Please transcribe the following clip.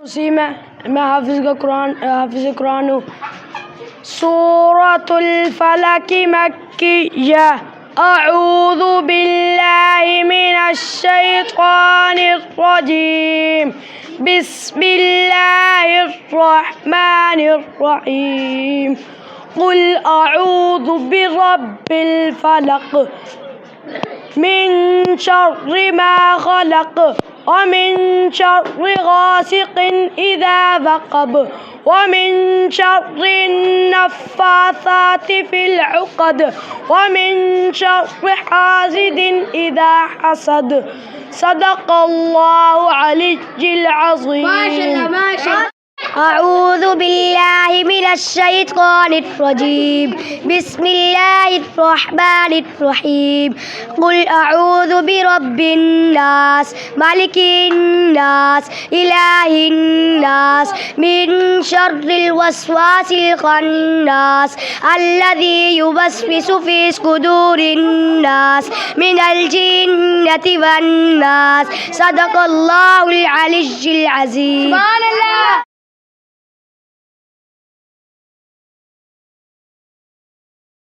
سيما ما حافظ القرآن سورة الفلك مكية. أعوذ بالله من الشيطان الرجيم. بسم الله الرحمن الرحيم. قل أعوذ برب الفلق من شر ما خلق ومن شر غاسق إذا وقب ومن شر النفاثات في العقد ومن شر حاسد إذا حسد. صدق الله العلي العظيم. ما شاء الله. أعوذ بالله من الشيطان الرجيم. بسم الله الرحمن الرحيم. قل أعوذ برب الناس ملك الناس إله الناس من شر الوسواس الخناس الذي يوسوس في صدور الناس من الجنة والناس. صدق الله العلي العظيم.